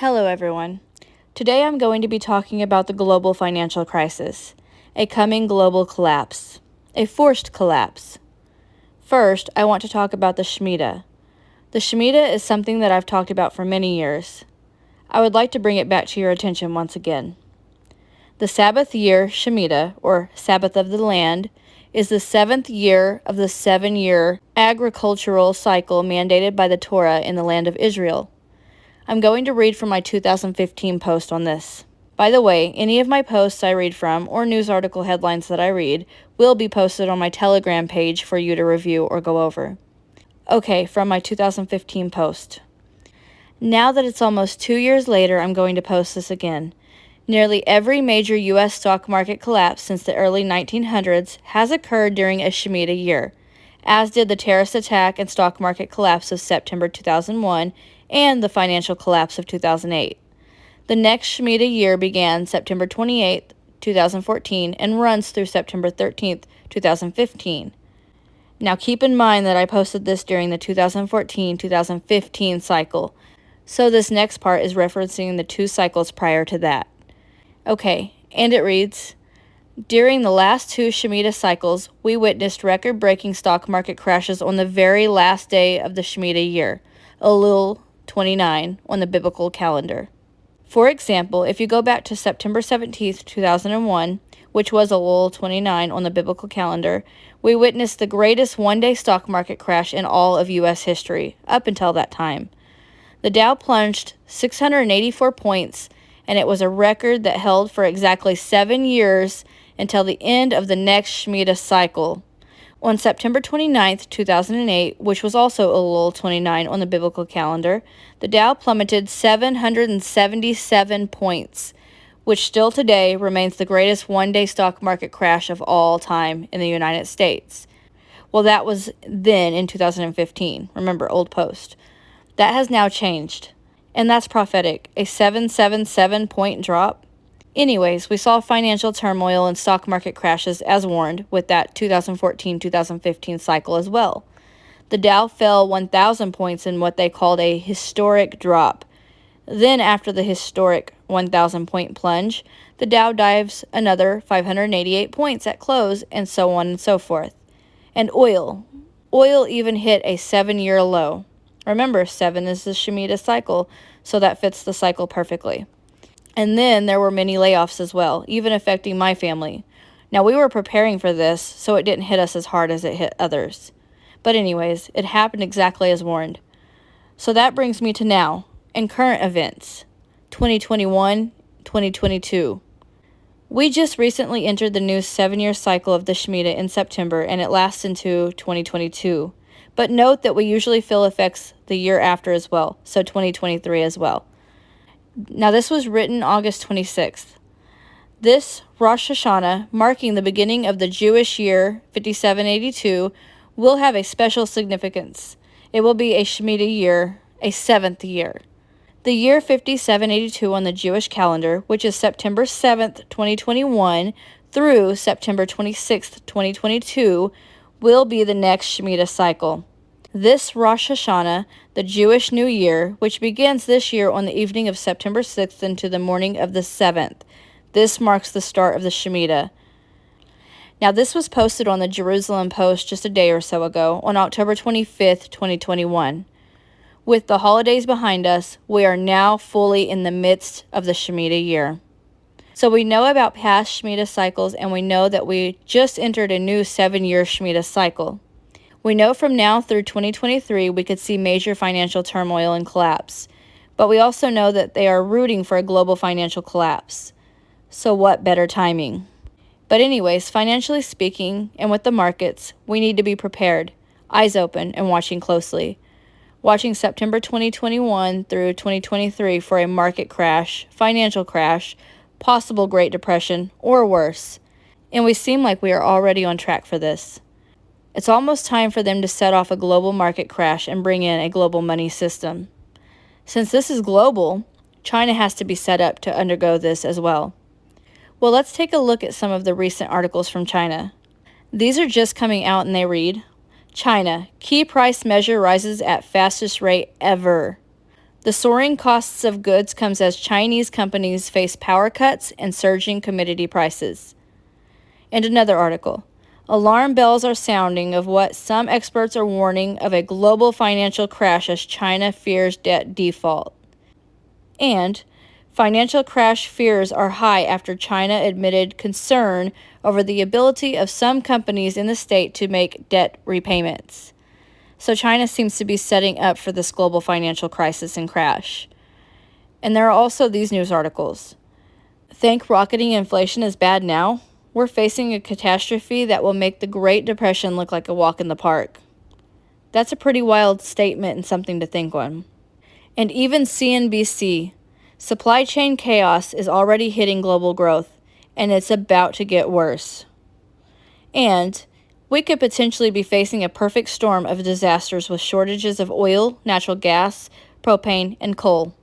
Hello, everyone. Today I'm going to be talking about the global financial crisis, a coming global collapse, a forced collapse. First, I want to talk about the Shemitah. The Shemitah is something that I've talked about for many years. I would like to bring it back to your attention once again. The Sabbath year Shemitah, or Sabbath of the land, is the 7th year of the 7-year agricultural cycle mandated by the Torah in the land of Israel. I'm going to read from my 2015 post on this. By the way, any of my posts I read from, or news article headlines that I read, will be posted on my Telegram page for you to review or go over. Okay, from my 2015 post. Now that it's almost 2 years later, I'm going to post this again. Nearly every major U.S. stock market collapse since the early 1900s has occurred during a Shemitah year, as did the terrorist attack and stock market collapse of September 2001 and the financial collapse of 2008. The next Shemitah year began September 28, 2014, and runs through September 13, 2015. Now keep in mind that I posted this during the 2014-2015 cycle, so this next part is referencing the 2 cycles prior to that. Okay, and it reads, during the last 2 Shemitah cycles, we witnessed record-breaking stock market crashes on the very last day of the Shemitah year, Elul 29 on the biblical calendar. For example, if you go back to September 17, 2001, which was Elul 29 on the biblical calendar, we witnessed the greatest one-day stock market crash in all of U.S. history, up until that time. The Dow plunged 684 points, and it was a record that held for exactly 7 years until the end of the next Shemitah cycle. On September 29, 2008, which was also Elul 29 on the biblical calendar, the Dow plummeted 777 points, which still today remains the greatest one-day stock market crash of all time in the United States. Well, that was then in 2015. Remember, old post. That has now changed. And that's prophetic, a 777-point drop. Anyways, we saw financial turmoil and stock market crashes as warned with that 2014-2015 cycle as well. The Dow fell 1,000 points in what they called a historic drop. Then after the historic 1,000-point plunge, the Dow dives another 588 points at close, and so on and so forth. And oil even hit a 7-year low. Remember, 7 is the Shemitah cycle, so that fits the cycle perfectly. And then there were many layoffs as well, even affecting my family. Now, we were preparing for this, so it didn't hit us as hard as it hit others. But anyways, it happened exactly as warned. So that brings me to now, and current events, 2021, 2022. We just recently entered the new 7-year cycle of the Shemitah in September, and it lasts into 2022. But note that we usually feel effects the year after as well, so 2023 as well. Now, this was written August 26th. This Rosh Hashanah, marking the beginning of the Jewish year 5782, will have a special significance. It will be a Shemitah year, a 7th year. The year 5782 on the Jewish calendar, which is September 7th, 2021 through September 26th, 2022, will be the next Shemitah cycle. This Rosh Hashanah, the Jewish New Year, which begins this year on the evening of September 6th into the morning of the 7th. This marks the start of the Shemitah. Now, this was posted on the Jerusalem Post just a day or so ago on October 25th, 2021. With the holidays behind us, we are now fully in the midst of the Shemitah year. So we know about past Shemitah cycles, and we know that we just entered a new 7-year Shemitah cycle. We know from now through 2023 we could see major financial turmoil and collapse, but we also know that they are rooting for a global financial collapse. So what better timing? But anyways, financially speaking, and with the markets, we need to be prepared, eyes open, and watching closely. Watching September 2021 through 2023 for a market crash, financial crash, possible Great Depression, or worse. And we seem like we are already on track for this. It's almost time for them to set off a global market crash and bring in a global money system. Since this is global, China has to be set up to undergo this as well. Well, let's take a look at some of the recent articles from China. These are just coming out and they read, China, key price measure rises at fastest rate ever. The soaring costs of goods comes as Chinese companies face power cuts and surging commodity prices. And another article. Alarm bells are sounding of what some experts are warning of a global financial crash as China fears debt default. And financial crash fears are high after China admitted concern over the ability of some companies in the state to make debt repayments. So China seems to be setting up for this global financial crisis and crash. And there are also these news articles. Think rocketing inflation is bad now? We're facing a catastrophe that will make the Great Depression look like a walk in the park. That's a pretty wild statement and something to think on. And even CNBC, supply chain chaos is already hitting global growth, and it's about to get worse. And we could potentially be facing a perfect storm of disasters with shortages of oil, natural gas, propane, and coal.